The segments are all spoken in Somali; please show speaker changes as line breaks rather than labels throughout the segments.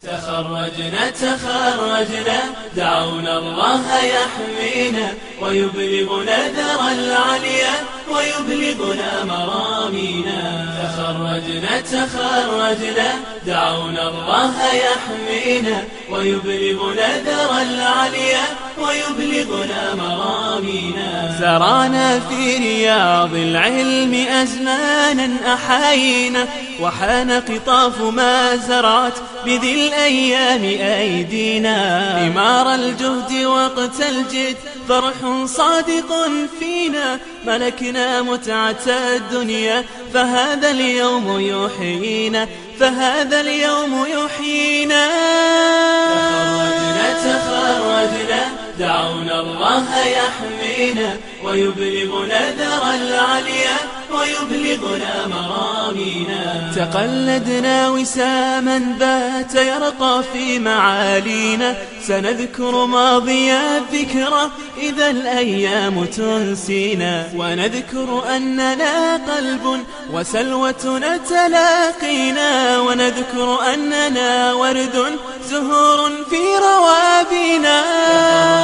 تخرجنا دعونا الله يحمينا ويبلغنا ذرى العليا ويبلغنا مرامينا. تخرجنا دعونا الله يحمينا ويبلغنا ذرى العليا ويبلغنا مرامينا. زرعنا في رياض العلم أزمانا أحاينا وحان قطاف ما زرعت بذي الأيام أيدينا. ثمار الجهد وقت الجد فرح صادق فينا ملكنا متعة الدنيا فهذا اليوم يحيينا تخرجنا دعونا الله يحمينا ويبلغنا ذرى العليا ويبلغنا مرامينا. تقلدنا وساما بات يرقى في معالينا سنذكر ماضي الذكرى إذا الأيام تنسينا ونذكر أننا قلب وسلوة تلاقينا ونذكر أننا ورد زهور في روابينا.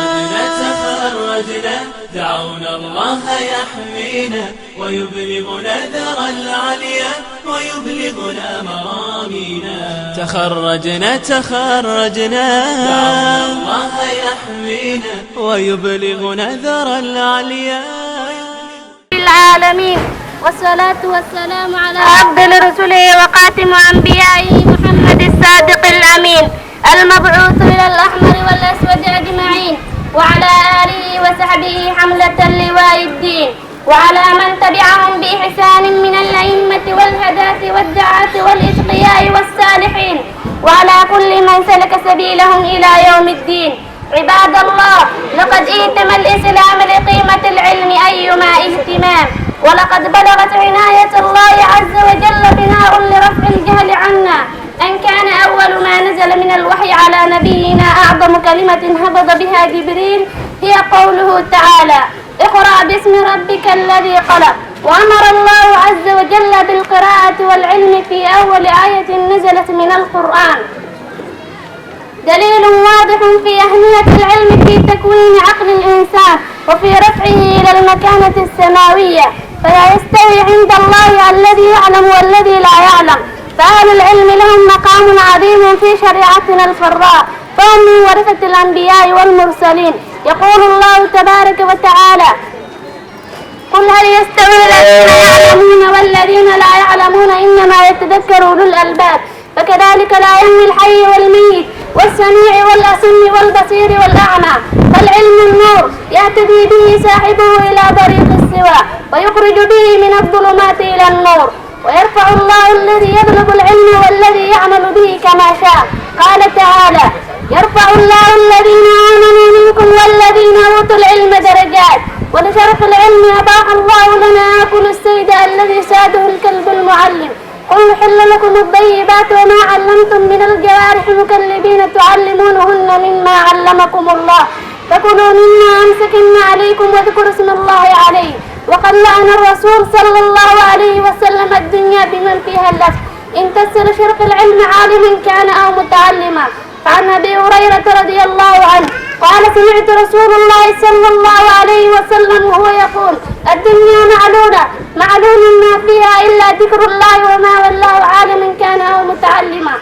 تخرجنا دعونا الله يحمينا ويبلغنا ذرى العليا ويبلغنا مرامينا. تخرجنا دعونا الله يحمينا ويبلغنا ذرى العليا.
العالمين والصلاة والسلام على أفضل رسله وخاتم أنبيائه محمد الصادق الأمين المبعوث إلى الأحمر والأسود أجمعين وعلى آله وصحبه حملة اللواء الدين وعلى من تبعهم بإحسان من الأئمة والهداة والدعاة والإتقياء والصالحين وعلى كل من سلك سبيلهم إلى يوم الدين. عباد الله، لقد اهتم الإسلام لقيمة العلم أيما اهتمام ولقد بلغت عناية الله عز وجل بناء لرفع الجهل عنا أن كان أول ما نزل من الوحي على نبينا أعظم كلمة هبط بها جبريل هي قوله تعالى: اقرأ باسم ربك الذي خلق. وأمر الله عز وجل بالقراءة والعلم في أول آية نزلت من القرآن، دليل واضح في أهمية العلم في تكوين عقل الإنسان وفي رفعه إلى المكانة السماوية، فلا يستوي عند الله الذي يعلم والذي لا يعلم، فأهل العلم لهم مقام عظيم في شريعتنا الفراء، فهم من ورثة الأنبياء والمرسلين. يقول الله تبارك وتعالى: قل هل يستوي الذين يعلمون والذين لا يعلمون إنما يتذكر أولو الألباب. فكذلك لا يهوي الحي والميت والسميع والأصم والبصير والأعمى، فالعلم النور يهتدي به صاحبه إلى طريق السوى ويخرج به من الظلمات إلى النور، ويرفع الله الذي يطلب العلم والذي يعمل به كما شاء. قال تعالى: يرفع الله الذين آمنوا منكم والذين أوتوا العلم درجات. ولشرف العلم أباح الله لنا أكل السيد الذي ساده الكلب المعلم. قل حل لكم الطيبات وما علمتم من الجوارح مكلبين تعلمونهن مما علمكم الله، فكلوا مما أمسكن عليكم واذكروا اسم الله عليه. وقد لعن الرسول صلى الله عليه وسلم الدنيا بمن فيها اللف إن كسر شرف العلم عالم كان أو متعلما. فعن أبي هريرة رضي الله عنه قال: سمعت رسول الله صلى الله عليه وسلم وهو يقول: الدنيا معلول ما فيها إلا ذكر الله وما والله عالم كان أو متعلما.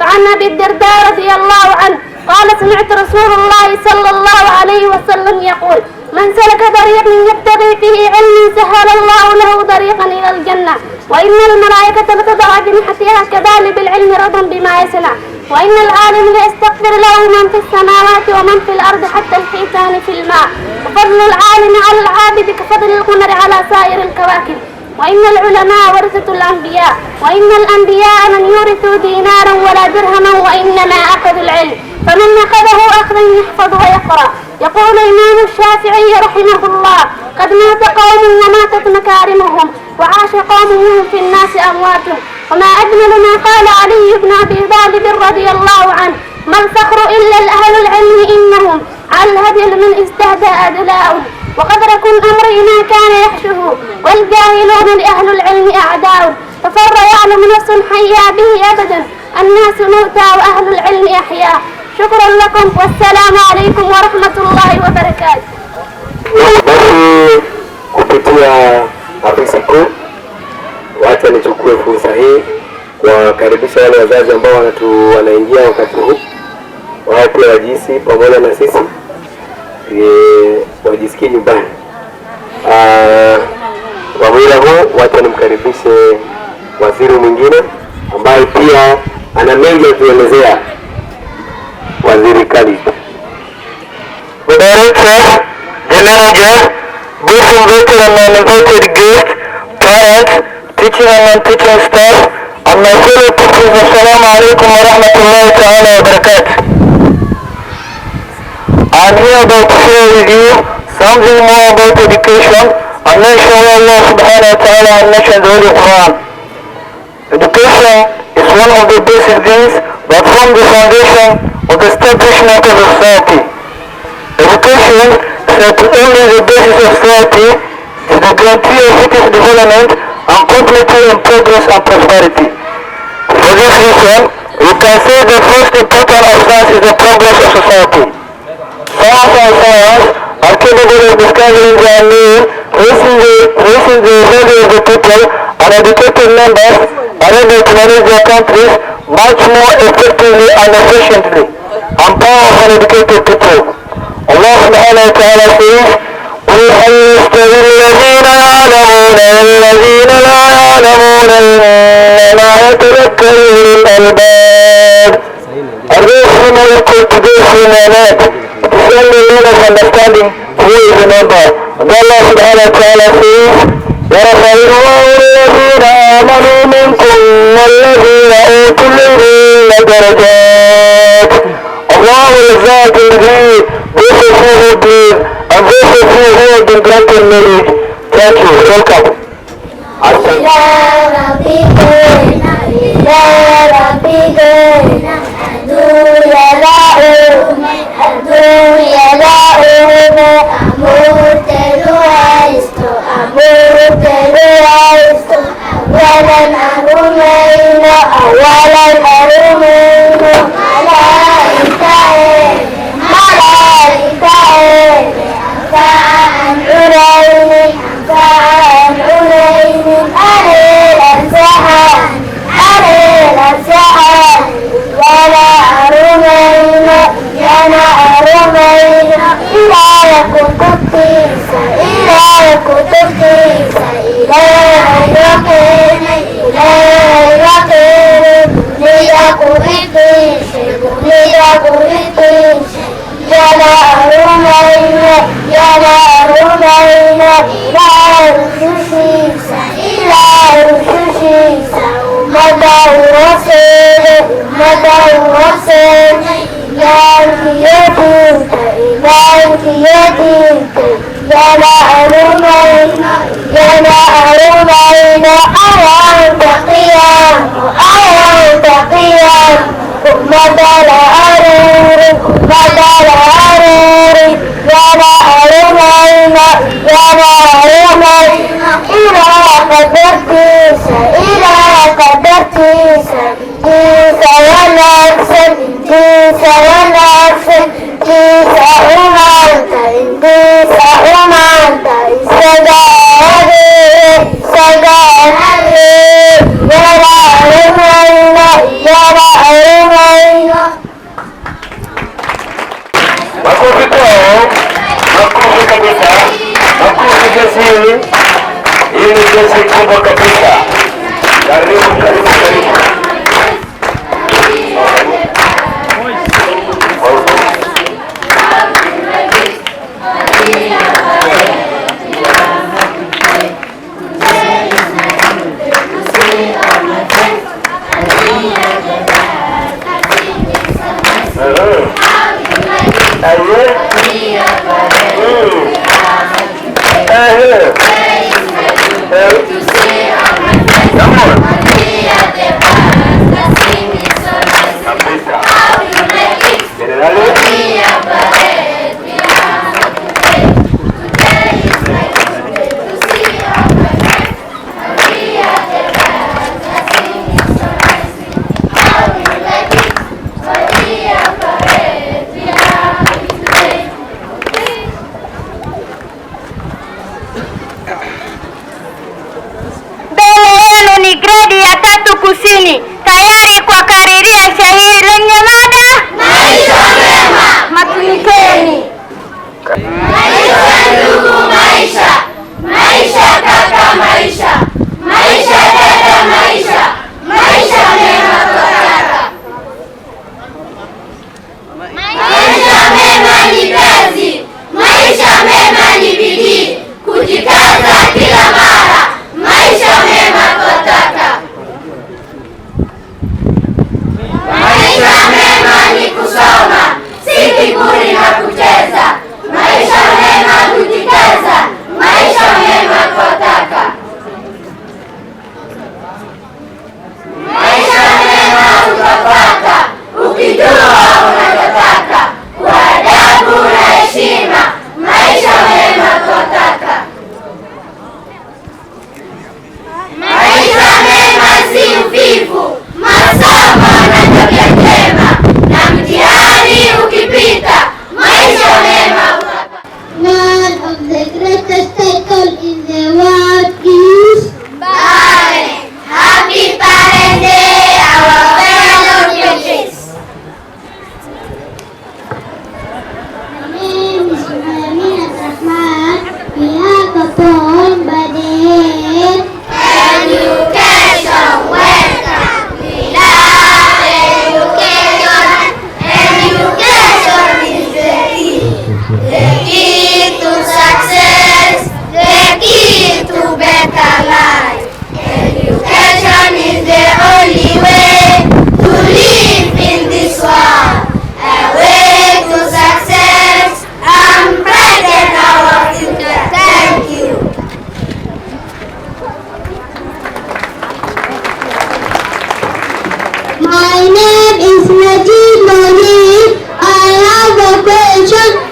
فعن أبي الدرداء رضي الله عنه قال: سمعت رسول الله صلى الله عليه وسلم يقول: من سلك طريقا يبتغي فيه علم سهل الله له طريقا إلى الجنة، وإن الملائكة لتضع أجنحتها كذلك بالعلم رضا بما يصنع، وإن العالم ليستغفر له من في السماوات ومن في الأرض حتى الحيتان في الماء، وفضل العالم على العابد كفضل القمر على سائر الكواكب، وإن العلماء ورثة الأنبياء، وإن الأنبياء من يورثوا دينارا ولا درهما وإنما أخذوا العلم، فمن أخذه أخذا يحفظ ويقرأ. يقول الإمام الشافعي رحمه الله: قد مات قوم وماتت مكارمهم وعاش قوم وهم في الناس أموات. وما أجمل ما قال علي بن أبي طالب رضي الله عنه: ما الفخر إلا الأهل العلم إنهم على الهدي من استهدى أدلاء، وقدر كل أمر ما كان يحشه والجاهلون لأهل العلم أعداء، ففر يعلم نفس حيا به أبدا الناس موتى وأهل العلم أحياء. شكرا لكم والسلام عليكم ورحمة الله وبركاته.
Basi kupitia afisi kuu, wacha nichukue fursa hii kuwakaribisha wale wazazi ambao wanaingia wakati huu, wao pia wajisi pamoja na sisi wajisikie nyumbani. Kwa muda huu wacha nimkaribishe waziri mwingine ambaye pia ana mengi ya kuelezea, Waziri Khalid.
Director, the manager, both invited and non-invited guests, parents, teaching and non-teaching staff, and my fellow pupils, assalamu alaikum wa rahmatullahi ta'ala wa barakatuh. I am here about to share with you something more about education and mention what Allah subhanahu wa ta'ala has mentioned in the Holy Quran. Education is one of the basic things that form the foundation of the establishment of a society. Education is not only the basis of society, it is the guarantee of its development and complementary in progress and prosperity. For this reason, we can say the first important of science is the progress of society. Science and science are capable of discovering their need, raising the value of the people, and educated members are able to manage their countries much more effectively and efficiently, and powerful educated people. Allah subhanahu wa ta'ala says, قل هل يستوي الذين يعلمون والذين لا يعلمون إنما يتذكر أولو الألباب. Are those who know equal to those who know not? It is only knowledge and understanding who is a member. And Allah subhanahu wa ta'ala says, يرفع الله الذين آمنوا منكم والذين أوتوا العلم درجات. Allah will exalt in degree those of you who believe and those of you who have been granted knowledge. Thank you. Welcome.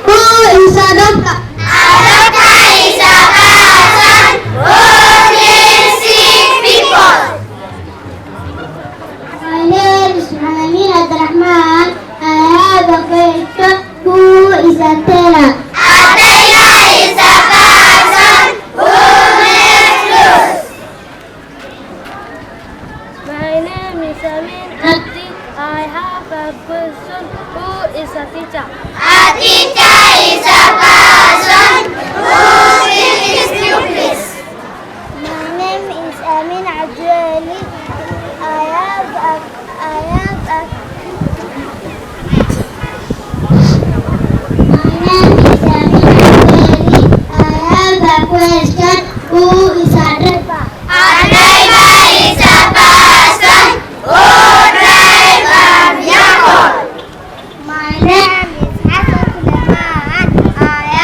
Who is a doctor? A doctor is a person who treats sick people. My name is Malamin Abdurrahman. I have a question. Who is a tailor? A tailor is a person who makes clothes. My name is Amin Abdi. I have a question. Who is a teacher? A teacher is a person who teaches pupils. My name is Amin Abduli. I have a My name is Amin Abduli. I have a question. Who is a driver? A driver is a person who drives a vehicle. My name is Hassan Sulaiman. I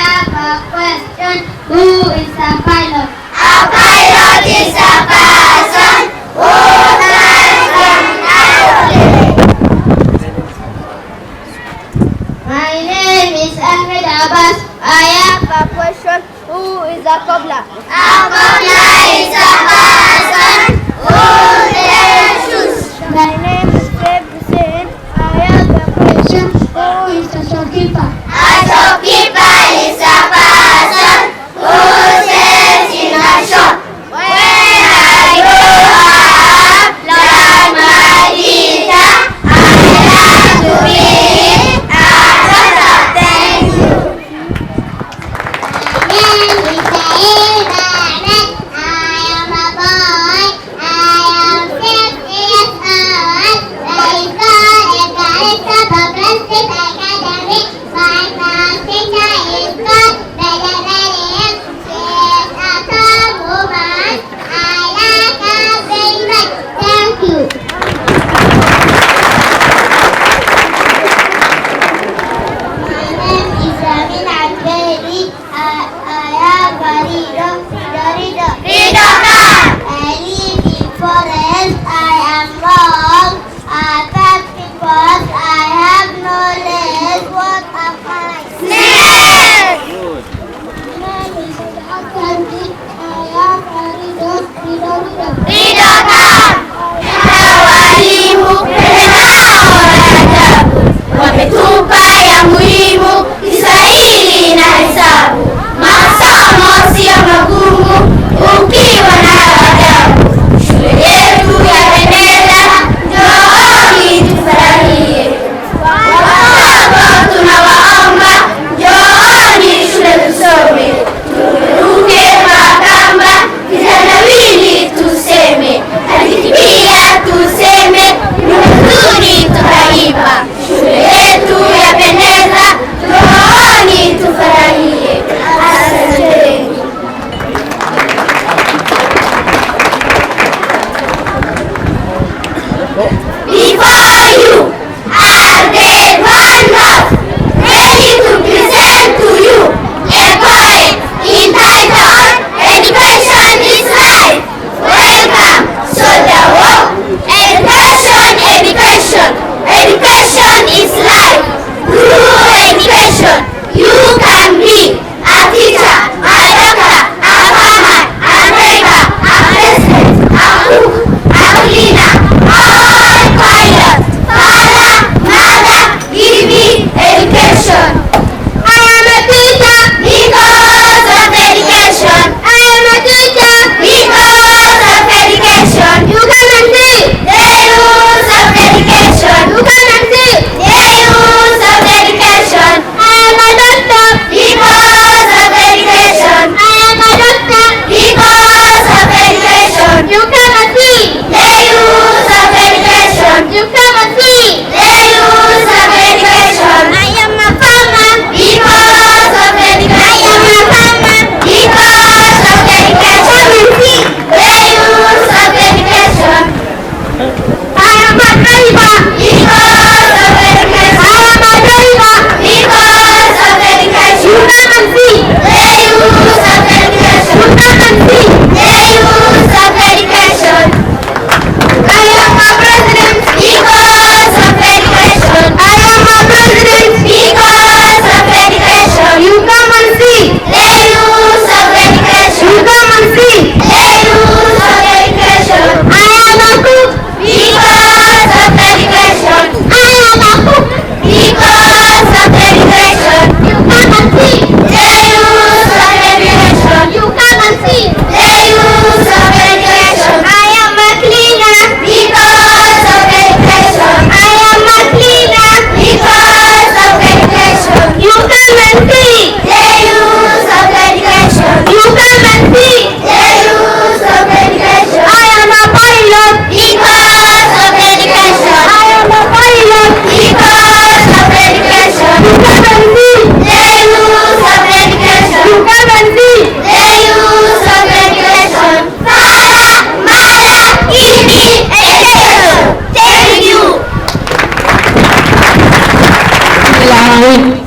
النحو.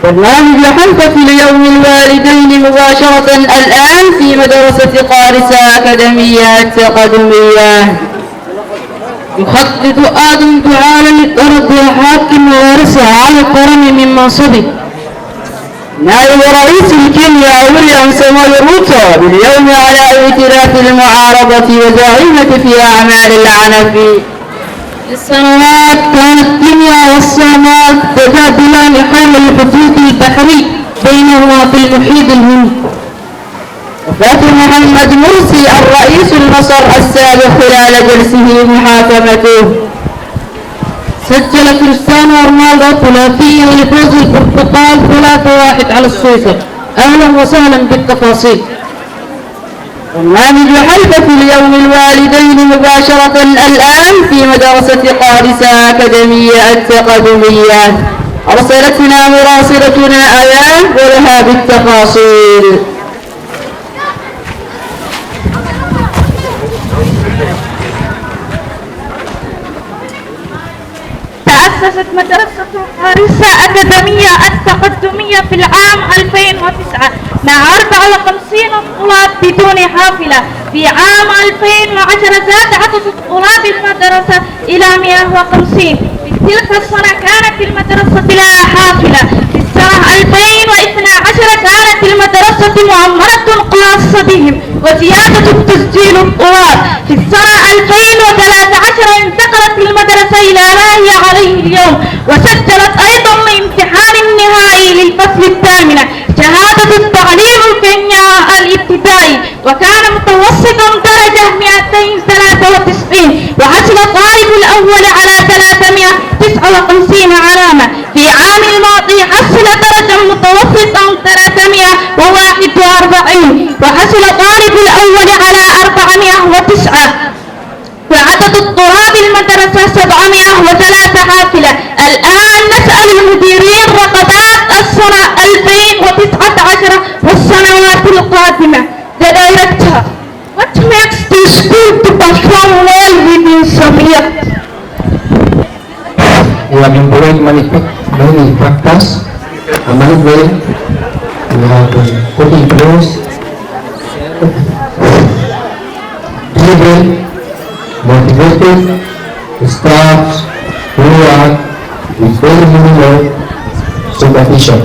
برنامج حلقة اليوم الوالدين مباشرة الآن في مدرسة قارسة أكاديمية تقدمية. يخطط آدم تعالى للطرد حاكم وارثه على الكرم من منصبه. نائب رئيس الكيمياء ويليام سامويل روتو باليوم على اعتراف المعارضة وزعيمة في أعمال العنف. للسنوات كانت الكيمياء والصومال تجادلان حول الحدود البحري بينهما في المحيط الهندي. وفاة محمد مرسي الرئيس المصر السابق خلال جلسه محاكمته. سجل كريستيانو رونالدو ثلاثيا لفوز البرتغال 3-1 على السويسر. اهلا وسهلا بالتفاصيل. برنامج حلقة اليوم الوالدين مباشرة الآن في مدرسة قارسة أكاديمية التقدمية. أرسلتنا مراسلتنا آيان ولها بالتفاصيل.
تأسست مدرسة قارسة أكاديمية التقدمية في العام 2009 مع 54 طلاب بدون حافلة. في عام 2010 زاد عدد طلاب المدرسة إلى 150. في تلك السنة كانت المدرسة لها حافلة. في السنة 2012 كانت المدرسة معمرة خاصة بهم وزيادة تسجيل الطلاب. في السنة 2013 انتقلت المدرسة إلى ما هي عليه اليوم وسجلت أيضا الامتحان النهائي للفصل الثامن شهادة التعليم الكيمياء الابتدائي وكان متوسطا درجة 293 وحصل الطالب الأول على 359 علامة. في عام الماضي حصل درجة متوسطا 341 وحصل الطالب الأول على 409 وعدد الطلاب المدرسة 703 حافلة. الآن نسأل المديرين رقابات السنة 2019 والسنوات القادمة. The director, what makes the school to perform well within subject?
We have employed many factors. Among them, we have put in place driven, motivated staff who are with very minimal supervision.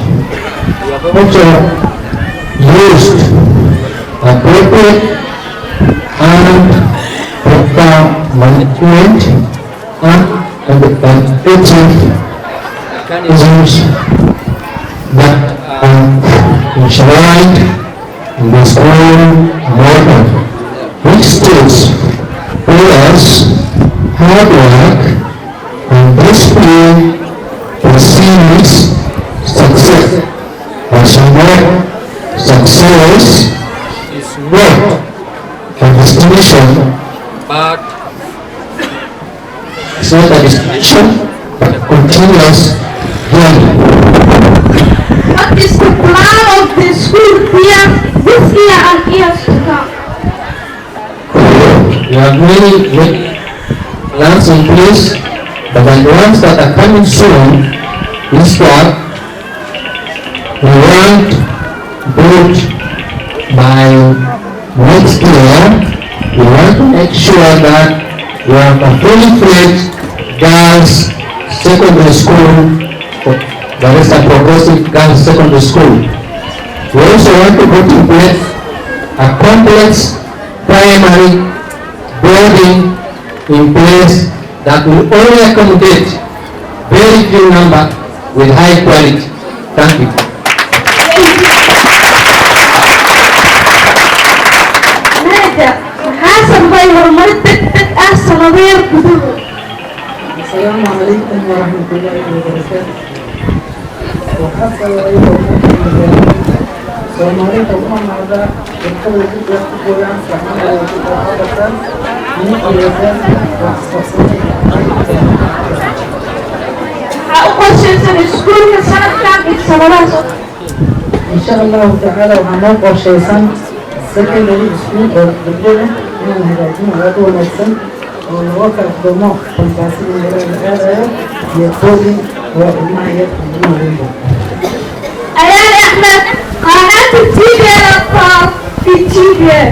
Also, used appropriate and proper management and effective mechanisms that are enshrined in the school model, which states players, hard work, and discipline precedes success. As you know, success is not a destination, but it's not a destination, but a continuous journey.
What is the plan of the school year this year and years to come?
We have many plans in place, but the ones that are coming soon is that we want build by next year. We want to make sure that we have a fully fledged girls secondary school, that is a progressive girls secondary school. We also want to put in place a complex primary building in place that will only accommodate very few number with high quality. Thank you.
السلام عليكم ورحمة الله وبركاته. وحصل أيضا Somalia tabuhan ada berkali juga kemudian sama dengan keadaan ini biasa إن شاء الله تعالى وهنبقى شيئا secondary school بالجنة من هذين هذول نفسهم والواقع دماغ التعسير اللي هذا يقول وإلمها يدخل منه.
أيان أحمد قناة التيفي الأطفال في التيفي.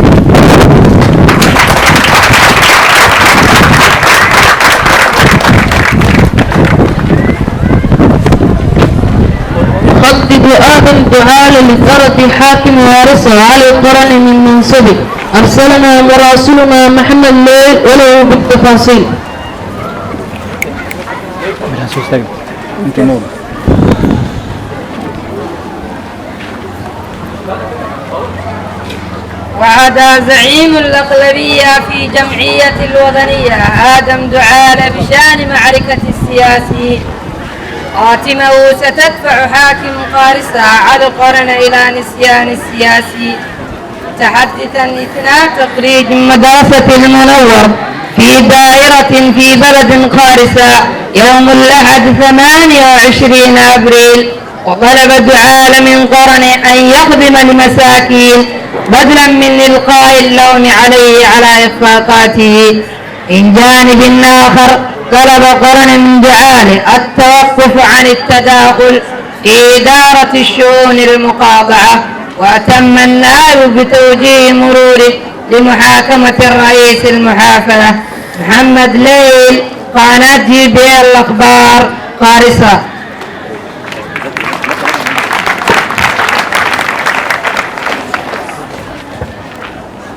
خطب آدم دعاء للفرد حاكم وارثه على القرن من منصبه. أرسلنا مراسلنا محمد الليل وله بالتفاصيل.
وعاد زعيم الأغلبية في جمعية الوطنية آدم دعالة بشأن معركة السياسي. خاتمه ستدفع حاكم قارصة على القرن إلى نسيان السياسي. متحدثا إثناء تخريج مدرسة المنور في دائرة في بلد قارصة يوم الأحد 28 أبريل. وطلب دعالة من قرن أن يخدم المساكين بدلا من إلقاء اللوم عليه على إخفاقاته. من جانب آخر طلب قرن من دعالة التوقف عن التداخل في إدارة الشؤون المقاطعة. وأتم النائب بتوجيه مروره لمحاكمة الرئيس المحافظة محمد ليل قناة جي.بي الأخبار قارصة.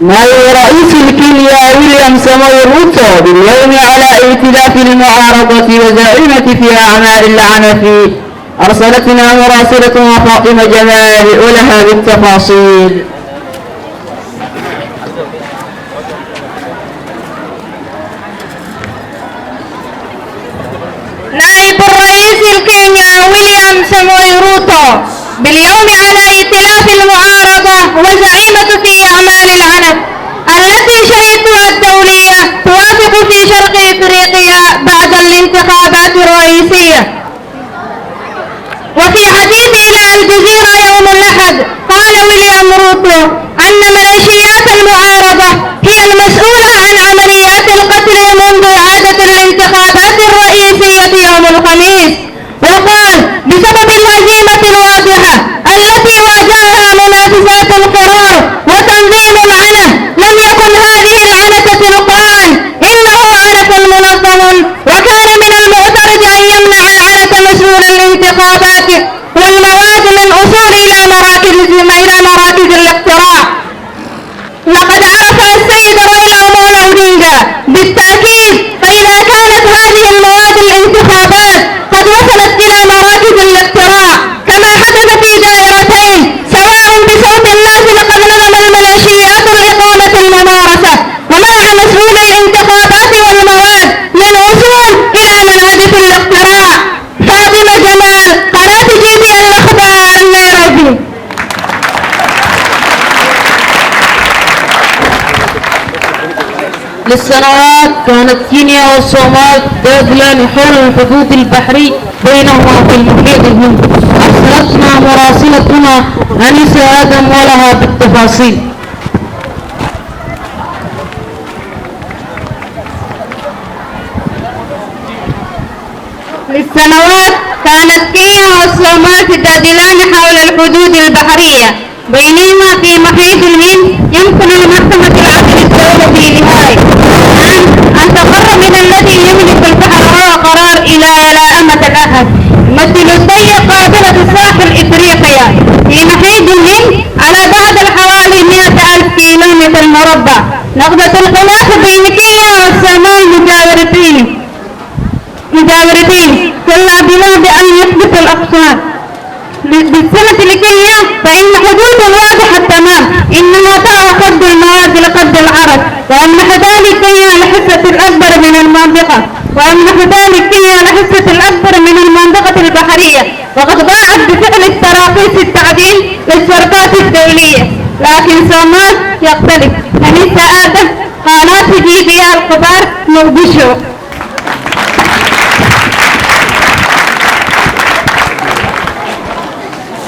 نائب رئيس الكينيا ويليام ساموي روتو باليوم على ائتلاف المعارضة وزعيمة في أعمال العنف. أرسلتنا مراسلتنا فاطمة جمال ولها بالتفاصيل.
نائب الرئيس الكينيا ويليام ساموي روتو باليوم على ائتلاف المعارضة وزعيمة في أعمال العنف التي شهدتها الدولية توافق في شرق إفريقيا بعد الانتخابات الرئيسية. وفي حديثه إلى الجزيرة يوم الأحد قال ويليام روتو أن ميليشيات المعارضة هي المسؤولة عن عمليات القتل منذ إعادة الانتخابات الرئيسية يوم الخميس. وقال بسبب الهزيمة الواضحة التي واجهها منافسات القرار وتنظيم العنف لم يكن هذه العنة تلقان، إنه عنف منظم. وكان من المعترض أن يمنع العنة مسؤول الانتخابات والمواد من أصول إلى مراكز الاقتراع. لقد عرف السيد رايلا أمولو أودينغا بالتأكيد فإذا كانت هذه المواد الانتخابات قد وصلت إلى مراكز الاقتراع كما حدث في دائرتين سواء بصوت الناس لقد نظم الميليشيات الإقامة الممارسة ومنع مسؤول الانتخابات والمواد من وصول إلى منهج الاقتراع. فاطمة جمال قناة جي.بي الأخبار نيروبي.
للسنوات كانت كينيا والصومال تدلان حول الحدود البحري بينهما في المحيط الهندي. أرسلتنا مراسلتنا أنيسة آدم ولها بالتفاصيل.
للسنوات كانت كينيا والصومال تجادلان حول الحدود البحرية بينهما في محيط الهند. يمكن لمحكمة العدل الدولي لهاي أن تقر من الذي يملك البحر هو قرار إلى أمة الأحد. مثل الضيق قابلة ساحل إفريقيا في محيط الهند على بعد حوالي 100,000 كيلومتر مربع. نقطة الخلاف بين كينيا والصومال مجاورتين كلا بما بأن يثبت الأقصار. بالسنة لكينيا فإن حدود واضحة تمام إنما تأخذ المواد لقد العرض. وأمنح ذلك كينيا الحصة الأكبر من المنطقة البحرية وقد ضاعت بفعل التراخيص التعديل للشركات الدولية. لكن صومال يختلف. أنيسة آدم قناة جي.بي الأخبار مقدشو.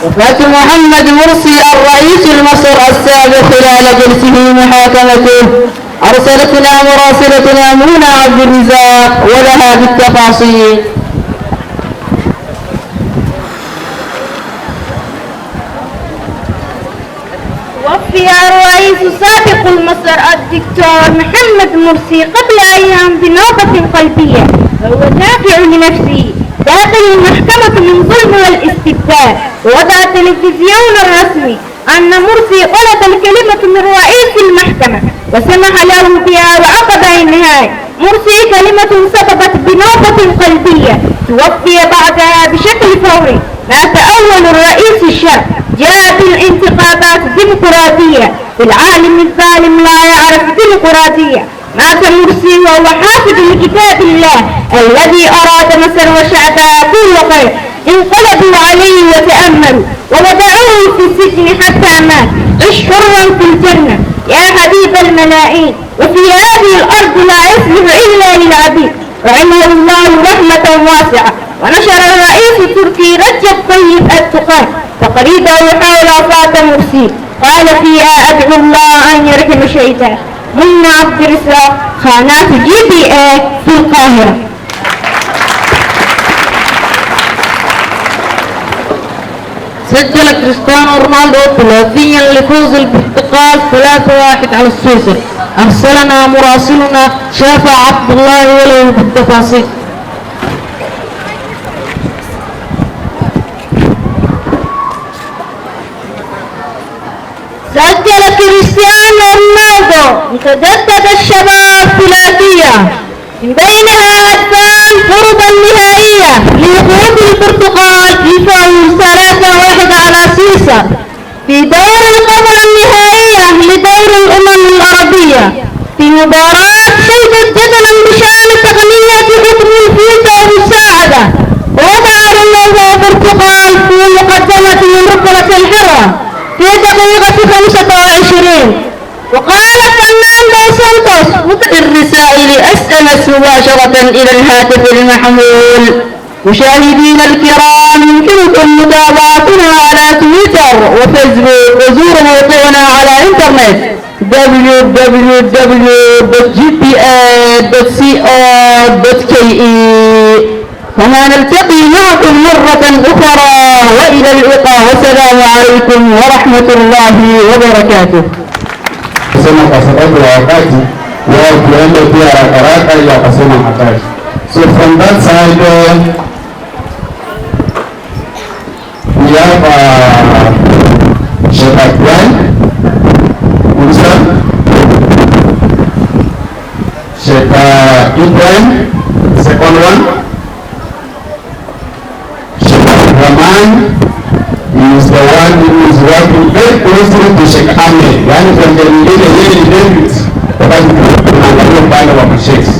وفاة محمد مرسي الرئيس المصر السابق خلال جلسه محاكمته. أرسلتنا مراسلتنا منى عبد الرزاق ولها بالتفاصيل.
سابق المصر الدكتور محمد مرسي قبل أيام بنوبة قلبية وهو دافع لنفسه داخل المحكمة من ظلم والاستبداد. ووضع التلفزيون الرسمي أن مرسي غلط الكلمة من رئيس المحكمة وسمح له بها وعقب النهاية. مرسي كلمة سببت بنوبة قلبية توفي بعدها بشكل فوري. مات أول الرئيس الشاب جاء بالانتخابات ديمقراطية. العالم الظالم لا يعرف ديمقراطية. مات مرسي وهو حافظ لكتاب الله الذي أراد مصر وشعبها كل خير. انقلبوا عليه وتأملوا ووضعوه في السجن حتى مات. عش حرا في الجنة يا حبيب الملايين، وفي هذه الأرض لا يصلح إلا للعبيد. رحمه الله رحمة واسعة. ونشر الرئيس التركي رجب طيب أردوغان تقريبا حول وفاة مرسي قال فيها أدعو الله أن يرحم شهيدا. منى عبد الرزاق، قناة GBA في القاهرة.
سجل كريستيانو رونالدو ثلاثيا لفوز البرتقال 3-1 على السويسر. أرسلنا مراسلنا شافع عبد الله وله بالتفاصيل.
سجل كريستيانو رونالدو متجدد الشباب ثلاثية من بينها هدفان فرضا نهائية لخروج البرتغال في فوز 3-1 على سويسرا في دور القمة النهائية لدور الأمم العربية. في مباراة شهدت جدلا بشأن تقنية حكم الفيفا المساعدة، ووضع رونالدو البرتغال في مقدمة الركلة الحرة في دقيقة 25. وقال فرناندو سانتوس الرسائل SMS مباشرة إلى الهاتف المحمول. مشاهدينا الكرام، يمكنكم متابعتنا على تويتر وفيسبوك، وزوروا موقعنا على الانترنت www.gpa.co.ke. كما نلتقي معكم مرة أخرى، وإلى اللقاء، والسلام عليكم ورحمة الله وبركاته.
Kusema kwa sababu ya wakati wao tuende pia haraka ili akasema hatari. So from that side we have Sheikh Akwan, Musa, Sheikh Ibrahim, second one, Sheikh Rahman is the one who is working very closely to Sheikh Ahmed. Yani from the beginning, really David, wakati tunaangalia upande wa masheikhs.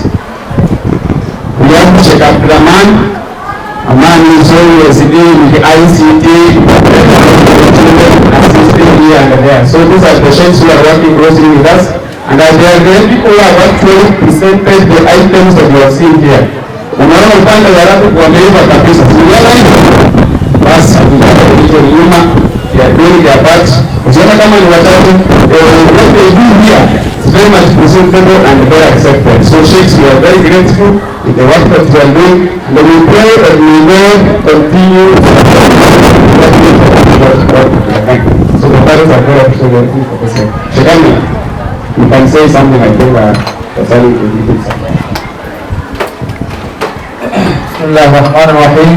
We have Sheikh Abdurrahman, a man who is always dealing with the ICT, assisting here and there. So these are the sheikhs who are working closely with us, and as they are the people who have actually presented the items that you have seen here. Unaona upande wa rafu wameiva kabisa. Unaona hivyo? Basi hizo nyuma ya doing their part. Usiona kama ni watatu, what they do here is very much presentable and very accepted. So sheikhs, we are very grateful with the work that you are doing, and we pray that we will continue so the parents are very appreciative for this. Shekani, you can say something, I think concerning the details.
بسم الله الرحمن الرحيم.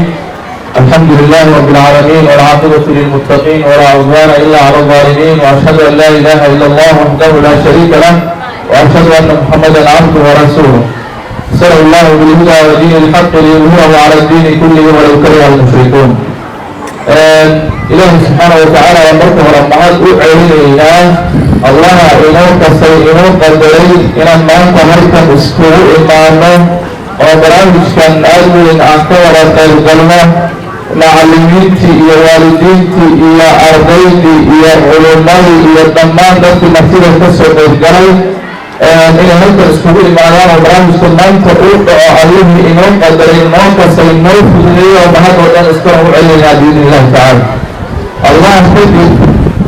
الحمد لله رب العالمين، والعاقبة للمتقين، ولا عدوان إلا على الظالمين، وأشهد أن لا إله إلا الله وحده لا شريك له، وأشهد أن محمدا عبده ورسوله. صلى الله بالهدى ودين الحق ليظهره على الدين كله ولو كره المشركون. إلهي سبحانه وتعالى ومرته ورمحات أعلننا الله إنه كسيئنه قدري إن المعنى مركا أسكوه إمامه وبرامج كان أدوين أنكور القلمة معلمينتي إيا والدينتي إيا أرضيتي إيا علمائي إيا الضمان دفتي مسيرة تسوق الجري إن هلك أسكوه إمامه وبرامج كان مانتا أوقع عليه إنه قدري إنه كسيئنه فضلية ومهد ودان أسكوه علينا بإذن الله تعالى. الله خذي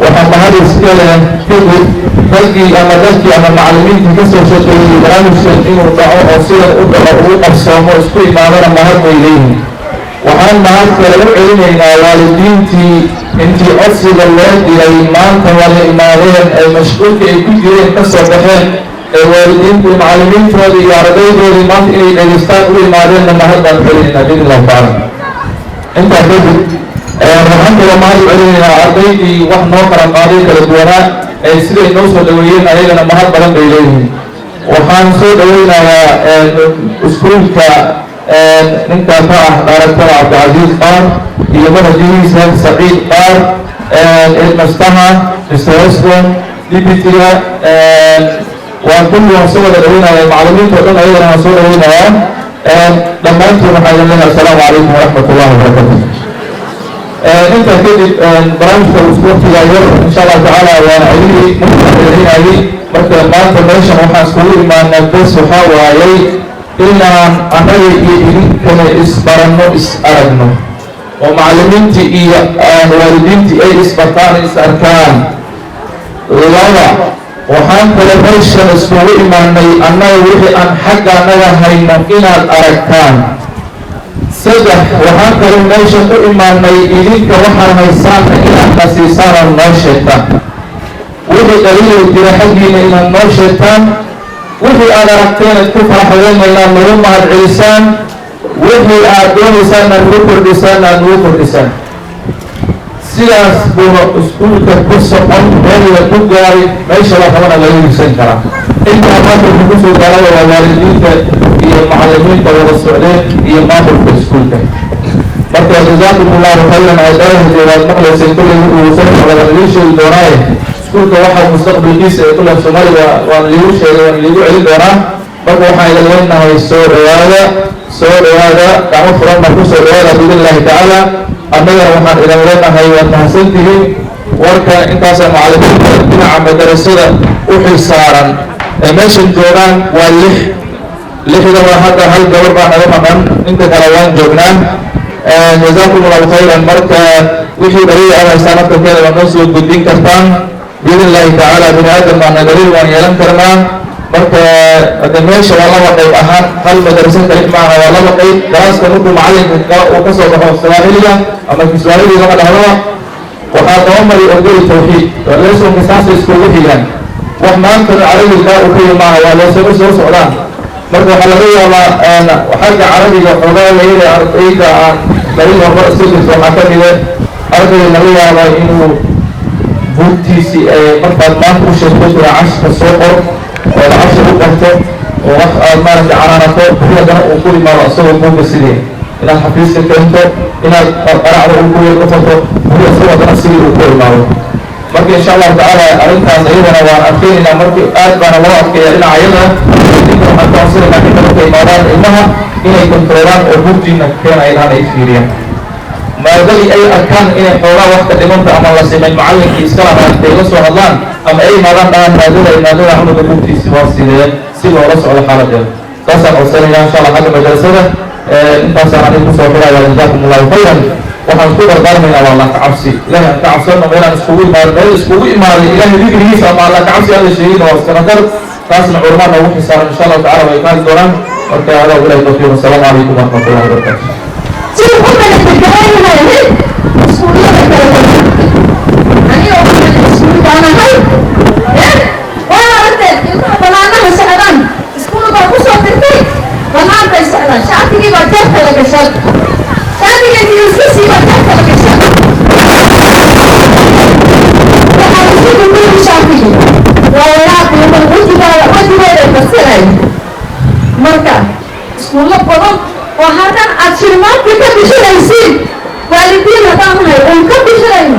وحتى هذا السكالة كذب بلقي أما ذلك أما معلمين تكسر شكل برامج شكلين وضعوا أصيلا أدعوا أبصاموا اسكوي معنا مهد إليه. waxaan maanta lagu celinaynaa waalidiintii intii codsiga loo diray maanta wala imaadeen ay mashquulka ay ku jireen ka soo baxeen ee waalidiinta macallimiintooda iyo ardaydoodii maanta inay dhegeystaan u imaadeenna mahadaan celinaynaa biidni illahu tacaala. intaa kadib waxaan kaloo mahad u celinaynaa ardaydii wax noo kala qaaday kala duwanaa ee siday noo soo dhaweeyeen ayagana mahad badan bay leeyihiin. waxaan soo dhaweynayaa iskuulka ninka ka ah director cabdicasiis qaar iyo manajihiisa saciid qaar edmastaha mr weston dibitiga waa kulli waan soo wada dhaweynaya macallimiinta o dhan ayagana waan soo dhaweynayaa dhammaantiin waxaa idin leeyahay assalaamu calaykum waraxmat ullahi wabarakatu. intaa kadib barnaamijka isboortiga yar insha allahu tacaala waana ayihii muxaadaraynayay marka maanta meeshan waxaan iskugu imaanaa bes waxaa waayay inaan annaga iyo idinkana isbaranno is aragno oo macallimiintii iyo waalidiintii ay isbartaan is arkaan. laba waxaan kale meeshan iskugu imaanay annaga wixii aan xagga annaga hayno inaad aragtaan. saddex waxaan kale meeshan u imaanay idinka waxaan haysaana inaad nasiisaan oo noo sheegtaan wixii dhaliil jira xaggiina inaad noo sheegtaan wixii aad aragteen aad ku faraxdeen inaad nagu mahad celisaan wixii aad doonaysaan aad nagu kordhisaan aad nagu kordhisaan. sidaas buuna iskuulka ku socon meelna ku gaari meesha la rabana laga higsan karaa. intaa maanta wuxuu kusoo gaaraya waa waalidiinta iyo macallimiinta wada socdeen iyo maamulka iskuulka. marka jazaakum allahu khayran aadaahdi waad maqlayseen kullay wuxuu sanadka wada laga sheegi doonaaye iskuulka waxaa mustaqbalkiisa ee kulla Soomaaliya waan liigu sheegay waan liigu celin doonaa. marka waxaan idin leenahay soo dhawaada gacmo furan baa ku soo dhawaada biidnillahi tacaala. annagana waxaan idin leenahay waad mahadsantihiin. warka intaasa macallimiinta dhinaca madarasada u xilsaaran ee meeshan joogaan waa lixda waa hadda hal gabar baa naga maqan inta kale waan joognaa. jazaakum allahu khayran. marka wixii dhaliil aad haystaan afkarkeeda waad noo soo gudbin kartaan biidnillahi tacaala. bini aadam baana dhaliil waan yeelan karnaa. marka hadda meesha waa laba qayb ahaan hal madarasa kali maaha waa laba qayb. daraaska markuu macallinka uu ka soo baxo sawaaxiliga ama kiswaahili lama dhahdaba waxaa daba mari ogoli tawxiid leesonka saasay iskugu xigaan wax maantana carabiga uu ka yimaaha waa leesano soo socdaan. marka waxaa laga yaabaa xagga carabiga xoogaa layada ardayda aan laga hormar iska jirto waxaa ka mida ardayga laga yaabaa inuu buugtiisii markaad maanta u sheegto jira cashka soo qor oo cashir u qorto oo wax aad maaragtay canaanato haddana uu ku imaado isagoo buugga sidee inaad xafiiska keento inaad qaracda uu ku yeelqafato buri isagoo haddana sidii uu ku imaado. marka insha allahu tacaala arrintaas ayadana waan adkeynaynaa. markii aad baana loo adkeeya dhinacyada idinka waxaan ka codsanaynaa inta marka imaadaan ilmaha inay kontroolaan oo buugtiina keenaydaan ay fiiriyaan maadadii ay arkaan inay xoogaa waxka dhimanta ama la simeyn macallinkii iska lahaan ay la soo hadlaan ama ay imaadaan dhahaan maadada cunuga buugtiisi waa sidee si loola socdo xaaladeeda. saasaan codsanaynaa insha allah xagga madrasada intaasaan aniga kusoo xiraya. jazaakum allahu khayran. waxaan isku dardaarmaynaa waa allah ka cabsi ilahi aan ka cabsano meelaan iskugu imaado meel iskugu imaaday ilahi dikrigiisa ama allah ka cabsi aan la sheegin waa iska nadar taasna culamaa noogu xisaaran insha allahu tacala way qaadi doonaan. marka adaa ilahi tawfiiq. assalaamu calaykum waraxmatullahi wabarakatu.
marka iskuulo badan oo haddaan aad shilmaantii ka bixinaysiin waalidiin haddaan nahay oon ka bixinayno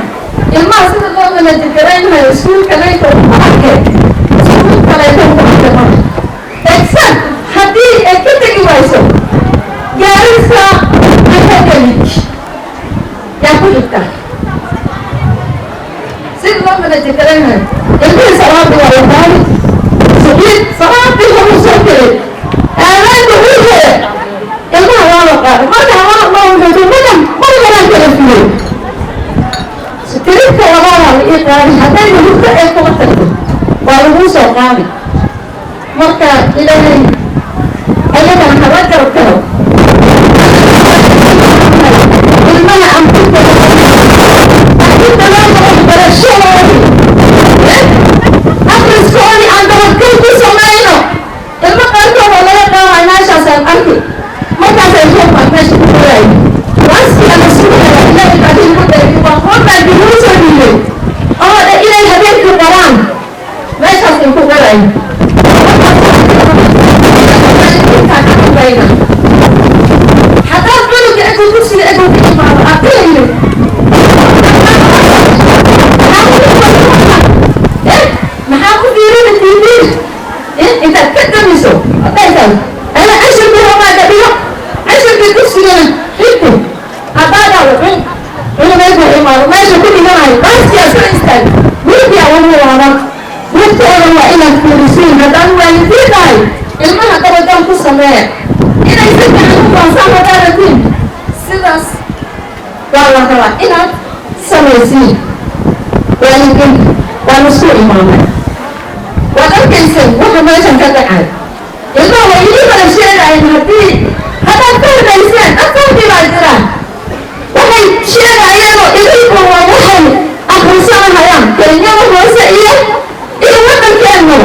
ilmaha sida loo manajgaraynayo iskuulka layta ku arkeen iskuulka layta ku arkeen exam haddii ay ka tegi wayso gaarisa academic yaa ku jirta sida loo manajgaraynayo ilmihii salaadii waa la qaadi sabiid salaadii lagu soo gelay aadaanka uu jire ilmaha waa la qaadi marka hawaa loo wuxuu madam margalaan kala fulay tiribka labadaa la ii qaadi haddayna hurdo ay kula tagto waa laguu soo qaadi marka ilaahay ayagana haba garab garo تدرسي أجل في بعض أقل محاكو في ريد التيبير إنت تكتمسو أطيسو أنا عشر بها ما دبيو عشر بكسي لنا حيثو أبادا وحين أنا ما يبقى إمارو ما يشو كل نوعي بس يا سرنستان ويبي أولي وعرام ويبتو أولا إلا الكورسين هذا هو اللي في داي المها قبضان كسامير إنا يسكت عنهم وصامة دارتين سيداس والله كلا إنا سميسين ولكن ونسو إمامه ولكن سن وحما يشان كدعان المها ويلي من الشيء عين هدي هذا كل بيسان أكثر في بعدران وحي شيء عينه إليكم ووحي أخرسان هيام كلنيا وحوسا إيه وقت كأنه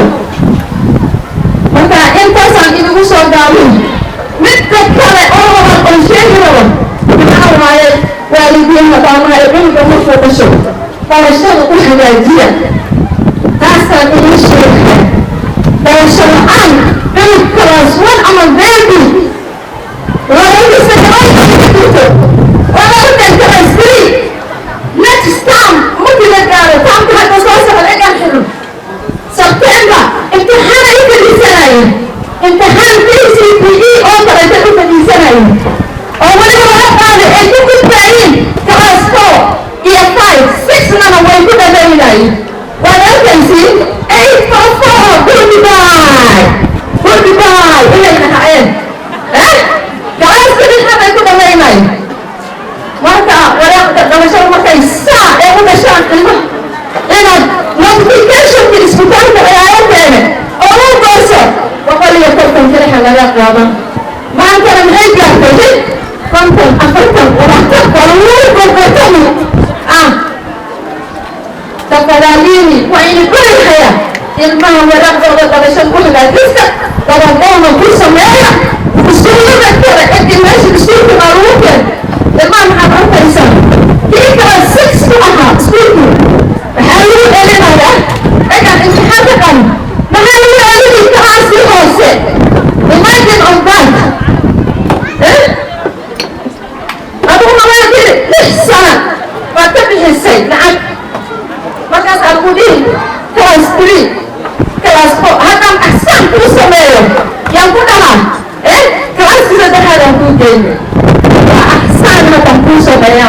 maka intasan ibu saudari mitkale orang konsyehro awal walidin pertama itu kamu foto pada saat itu hajian asal ini syekh dan syar'an dan kelas one amal baby orang bisa itu orang dan kelas 3 next time mungkin negara tampil atas masalah legal September امتحان انت دي سنة امتحان PCPE اوفر انت دي سنة اولا وقال انت كنت بعين كلاس 4 year 5 6 انا وين كنت بعين وانا كنسي 8 for 4 goodbye ايه انا حقين كلاس كنت حقين كنت بعين مرتا ولا لما شاء الله كي ساعة ايه مشان انا notification في الاسبوتان كأياتنا أول قصة وقال لي يقولكم كريحة لا يقوى ما كان من أي بلاكتين كنتم أفرتم ورحتم ورموكم قرتموا تقلاليني وعيني كل الحياة المهم ورقضوا لطرشان كل الأجهزة ورقضونا كل سمايا وستوري مكتورة أدي ماشي بستوري معروفة المهم حضرت إنسان كيف 6 معها سكوتوا حلو إلينا يا أجل امتحان تقن ما حلو إلينا كراسي خوصة imagine on that أبو مواجر لحسن واتبه السيد نعم مكاس أقولين كلاس 3 كلاس 4 هذا أحسن كل سمايو yang pertama kelas kita terhadap tujuan وأحسن ما تنقل سمايا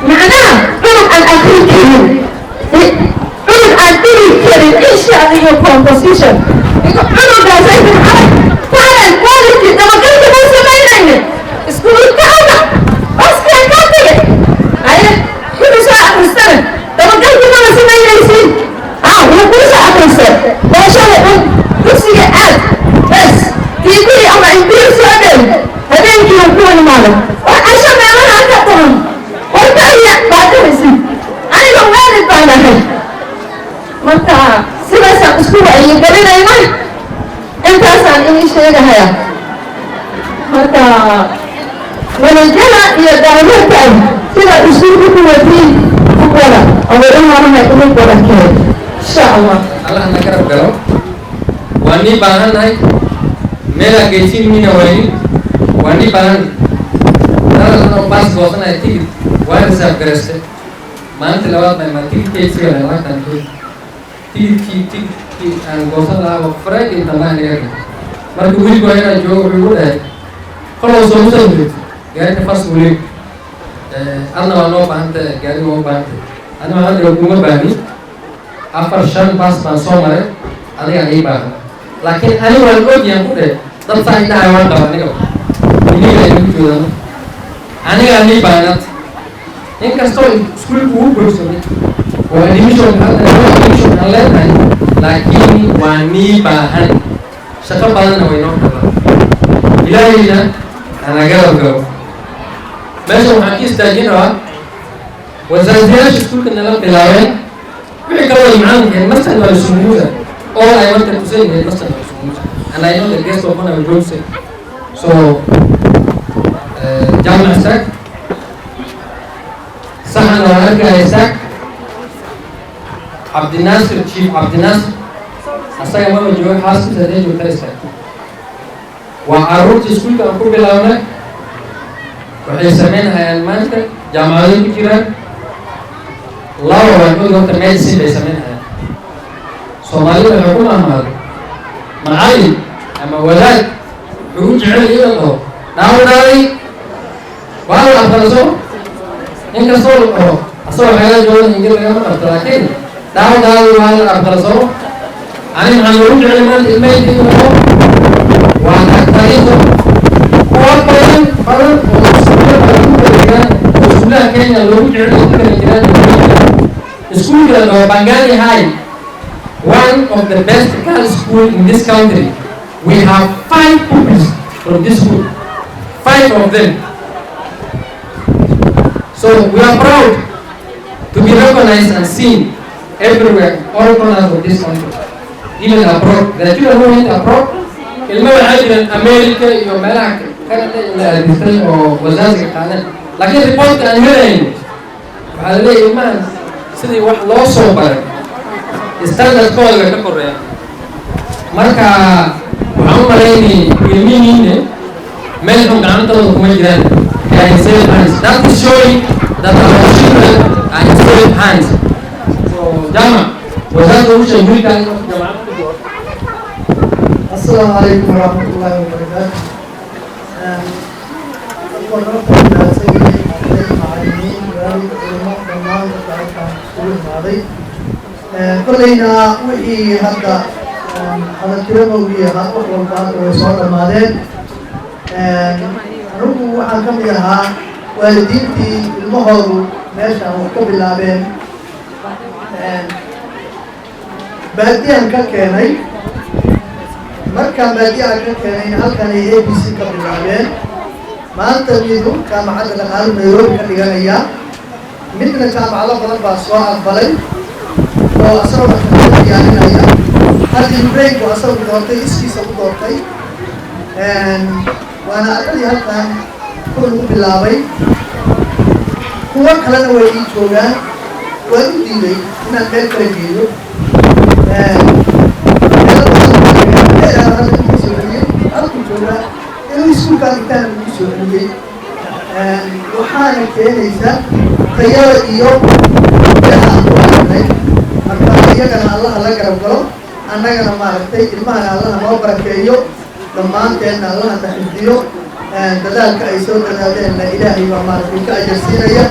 معناه علم الأخير علم الأخير إيش يعني your composition علم ده زي الحرب فعلا quality لما كنت بس بيننا سكول كذا بس كذا أيه كل شيء آخر السنة لما كنت بس بيننا يصير كل شيء آخر السنة ما شاء الله كل شيء بس تيجي أما إنتي سؤال هذين كيلو كل ماله وعشان ما أنا أكترهم وتأيّ بعد مسي أنا لو والد بعدها متى سبعة أسبوع يقبلنا يوم أنت أصلا إني شيء هيا متى ونجلا يدعونا كأي سبعة أسبوع كواتي كولا أو إنه أنا يكون كولا كذا إن شاء الله
Allah nak kerap kalau wani bahan naik mela kecil ni nawai wani bahan kalau pas bosan itu wah besar kerasnya mana lewat memang kecil lewat tentu tik bosan lah frek itu tambah lagi mereka beli kau yang jual beli deh kalau solusi itu gaya pas beli anda mau pantai gaya mau pantai anda mau ada rumah bani apa shan pas somare ada yang ibarat lakin ada orang kau yang udah tersaing dengan orang ni kau ini yang juga Ani ani banat. Yang kasih school ku berusaha. Wah admission Allah ni. Lakin wani bahan. Siapa bahan nama ini? Ilahi na. Anak kau. Macam haki stajin lah. Wazirnya school kenal pelayan. Mereka kalau iman kan mesti ada semua. All I want to say is mesti ada semua. And I know the guest of honor will say. So. جامع سك سهل وهرجع سك عبد الناصر شيف عبد الناصر أصلا ما بجوا حاسس هذا جو ترى سك وعروض تسكول كأنكم بلاونا waxay sameynayaan maanta jaamacado ku jiraan laba waxood horta medicine bay sameynayaan. Soomaalida waxay ku mahmaado macallin ama wadaad wuxuu jecel in la dhaho dhaawdhaaday waa la aqbalaso inkastoo la dhaho asagoo xeelad jooga ingir lagama qabto laakiin dhaawdhaaday waa la aqbalaso. ani maxaan loogu jecel maanta ilmahayda in la dhaho waa tagtariiso kuwa badan oo iskuulaha Kenya loogu jecel in kala jiraan. Iskuulka la dhaho Bangani High, one of the best girls school in this country. We have 5 pupils from this school, 5 of them. So we are proud to be recognized and seen everywhere, all corners of this country, even abroad. The children who went abroad, ilmaha waxay jireen America iyo meelaha Canada iyo Australia oo wasaasiga qaadan. Laakiin reportka aan helayno waxaa la leeyahay ilmahan sidii wax loo soo baray standardkooda way ka koreeyaan. Marka waxaan u malaynay ilmihiina meel xun gacantooda kuma jiraan. They are in safe hands. That is showing that our children are in safe hands. So Jama, wazazi usha mwika jamaa.
Assalamu alaikum warahmatullahi wabarakatuh. كلنا وحي هذا هذا الكلام وهي هذا والبعض وصار المادين نروح وحكم لها والدينتي المهر ماشى وقبل لابين بعدين ككناي مركب بعدين ككناي هل كان ABC قبل لابين ما أنت ميدو كم عدد العالم نيروبي كنيجانيا مثل كم على بلد باسوا بلد وأصلا بحثنا يعني نايا هذه البريك وأصلا بدورتي إسكي سبودورتي وأنا أدري هل كان كل بلاوي هو كلنا ويجي شوغان ويجي لي إن الملك رجيله وحانا كينيسا تيار إيوب marka iyagana Allah la garab galo annagana maartay ilmaha Allah noo barakeeyo dhamaanteena Allah na xifdiyo dadaalka ay soo dadaaleen Ilaahay waa maartay ka ajirsiinaya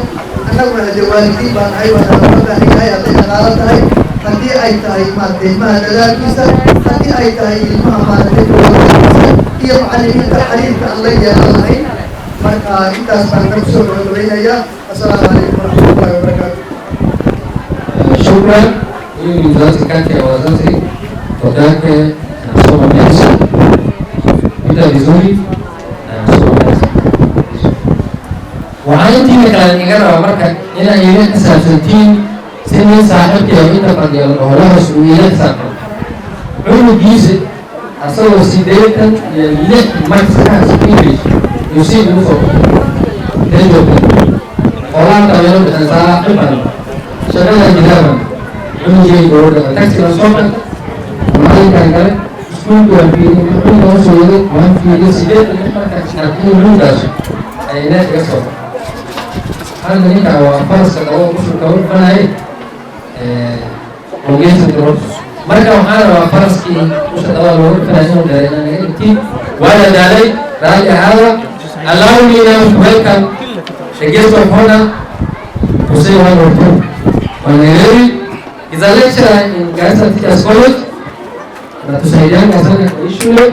annaguna hada waalidiin baan ay wada rabaan Ilaahay aday nala tahay hadii ay tahay maartay ilmaha dadaalkiisa hadii ay tahay ilmaha maartay iyo macallimiinta xariirka Allah yeelanahay marka intaas baan ku soo dhaweynaya. Assalaamu alaykum warahmatullahi wabarakatuh.
Shukran. Huyu ni mzazi kati ya wazazi, mtoto wake anasoma medicine, pita vizuri na anasoma medicine. Waxaan intii kala nigara marka inaan yeelin xisaabtantiin sidii saaxiibkii inta fadhiyo holaha suuqyada saarto. Cunugiisa asagoo 86 marks English yusiib u soo deejo. Qolaanta weero bixisaa qiban. Shaqada jidaaban. Unjay goroda taxi la socda maay kale school ko bi ko no so yele wan fi de side marka shaqo lundas ay na eso han ni ka wa farsa ka oo ku ka banay ogeysa diro marka waxaan waa faraski ku shaqada loo fanaanay dheerayna intii wala dalay raali hada allow me now to welcome the guest of honor Jose Wanortu Waneri is a lecturer in Garissa Teachers College. Natusaidiana sana kwa shule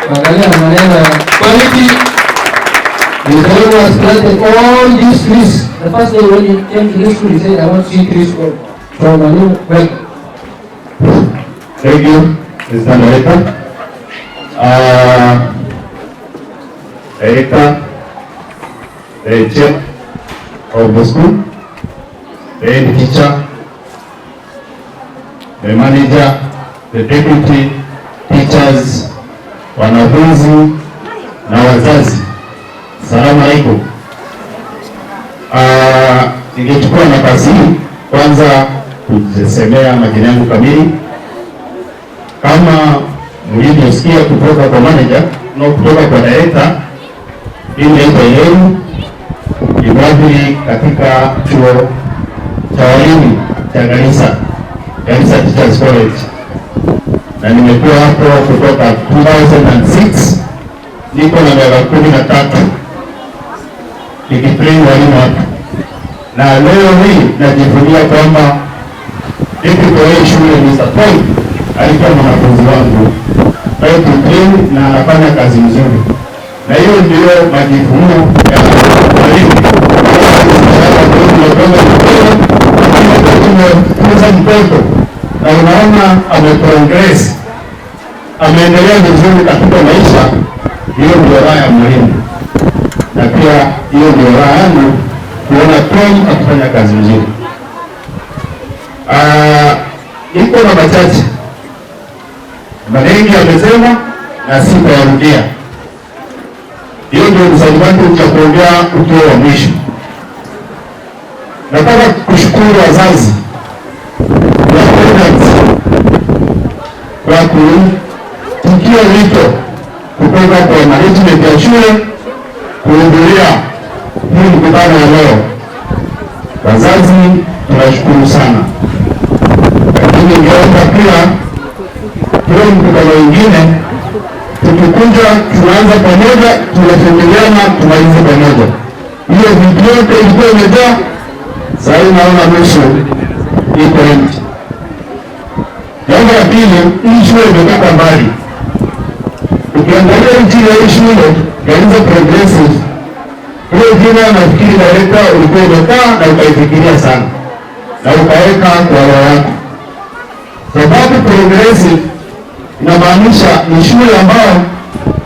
kuangalia maneno ya quality. The fellow was planted all these trees. The first day when he came to this school, he said, I want to see trees from a new welcome.
Thank you, Mr. Director. Director, the chair of the school, the head teacher, the manager, the deputy teachers, wanafunzi na wazazi. Salamu alaikum. Ningechukua nafasi hii kwanza kusemea majina yangu kamili. Kama mlivyosikia kutoka kwa manager na kutoka kwa director, hii inaitwa elimu mwadhiri katika chuo cha walimu cha Garissa Teachers College, na nimekuwa hapo kutoka 2006. Niko na miaka 13 nikitrain walimu hapo, na leo hii najivunia kwamba kwa hii shule Mr. Paul alikuwa mwanafunzi wangu na anafanya kazi nzuri, na hiyo ndio majivuno ya walimu. Tumefunza mtoto na unaona ameprogress, ameendelea vizuri katika maisha. Hiyo ndio raha ya mwalimu, na pia hiyo ndio raha yangu kuona Tom akifanya kazi nzuri. Niko na machache mengi amesema na sitayarudia. Hiyo ndio msalimu cha kuongea ukiwa wa mwisho. Nataka kushukuru wazazi kwa kuitikia wito kutoka kwa management ya shule kuhudhuria hii mkutano wa leo. Wazazi tunashukuru sana, lakini ningeomba pia hiyo mkutano wengine tukikuja tunaanza pamoja, tunatembeleana, tumalize pamoja. Hiyo vitu yote ilikuwa imejaa, sasa naona nusu iko empty. Jambo la pili, hii shule imetoka mbali. Ukiangalia nchi ya hii shule Garissa Progressive, hiyo jina nafikiri director ulikuwa umekaa na ukaifikiria sana na ukaweka kwa roho yako, sababu progressive inamaanisha ni shule ambayo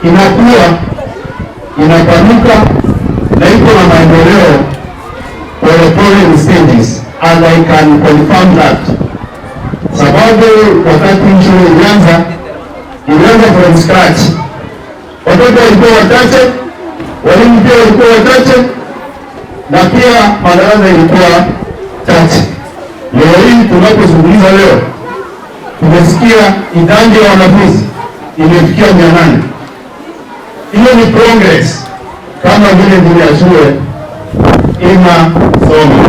inakuwa inapanuka na iko na maendeleo polepole in stages, and I can confirm that, sababu wakati shule ilianza from scratch, watoto walikuwa wachache, walimu pia walikuwa wachache, na pia madarasa ilikuwa chache. Leo hii tunapozungumza leo tumesikia idadi ya wanafunzi imefikia 800. Hiyo ni progress kama vile ya shule inasoma.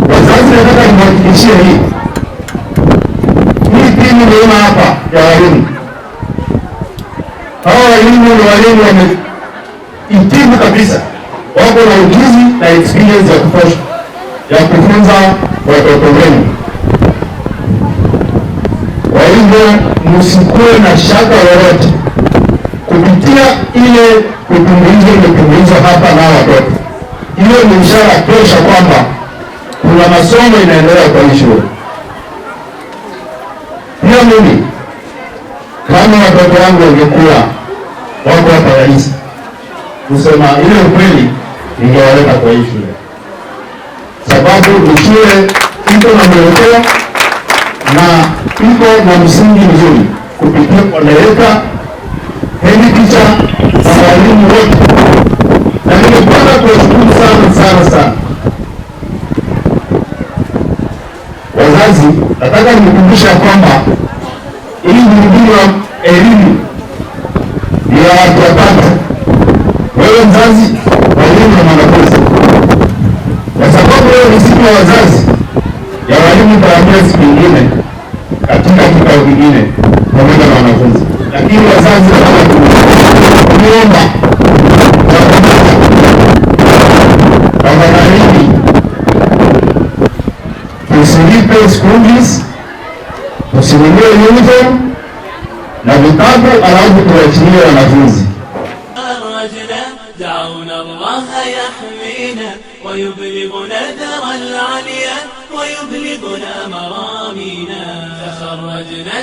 Wazazi nataka nimhakikishie hii timu unaona hapa ya walimu. Hawa walimu ni walimu wamehitimu kabisa, wako na ujuzi na experience ya kutosha ya kufunza watoto wenu. Kwa hivyo msikuwe na shaka lolote kupitia ile kutumbuizwa hapa na watoto. Hiyo ni ishara tosha kwamba kuna masomo inaendelea kwa hii shule. Pia mimi kama watoto wangu wangekuwa wako hapa Garissa, kusema ile ukweli, ningewaleta kwa hii shule, sababu ni shule iko na mwelekeo na iko na msingi mzuri kupitia kwa director, head teacher na walimu wote. Na ningependa kuwashukuru sana wazazi. Nataka nikukumbusha kwamba ili huduma elimu ya watu watatu, wewe mzazi, walimu na mwanafunzi, kwa sababu leo ni siku ya wazazi ya walimu. Tutaambia siku nyingine katika kikao kingine pamoja na wanafunzi, lakini wazazi kuomba tafadhali tusilipe school fees, tusinunue uniform na vitabu, alafu tuachilie wanafunzi.
دعونا الله يحمينا ويبلغنا ذرى العليا ويبلغنا مرامينا. تخرجنا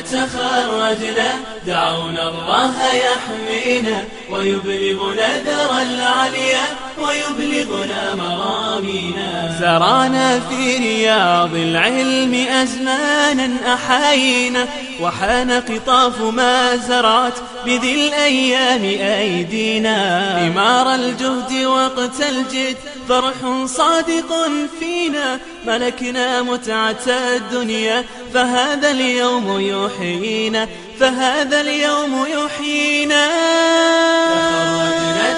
دعونا الله يحمينا ويبلغنا ذرى العليا ويبلغنا مرامينا. زرعنا في رياض العلم أزمانا أحاينا، وحان قطاف ما زرعت بذي الأيام أيدينا. ثمار الجهد وقت الجد فرح صادق فينا، ملكنا متعة الدنيا فهذا اليوم يحيينا. فهذا اليوم يحيينا.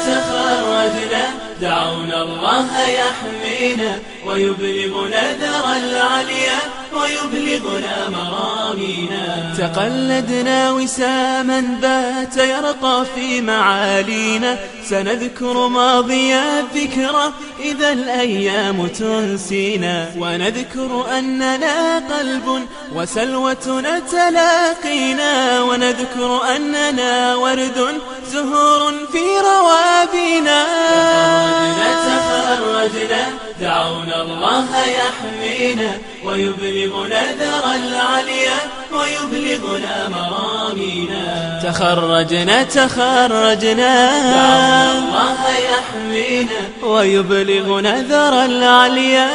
تخرجنا دعونا الله يحمينا ويبلغنا ذرى العليا ويبلغنا مرامينا. تقلدنا وساما بات يرقى في معالينا، سنذكر ماضي الذكرى إذا الأيام تنسينا، ونذكر أننا قلب وسلوة تلاقينا، ونذكر أننا ورد زهور في روابينا. تخرجنا دعونا الله يحمينا ويبلغنا ذرى العليا ويبلغنا مرامينا. تخرجنا دعونا الله يحمينا ويبلغنا ذرى العليا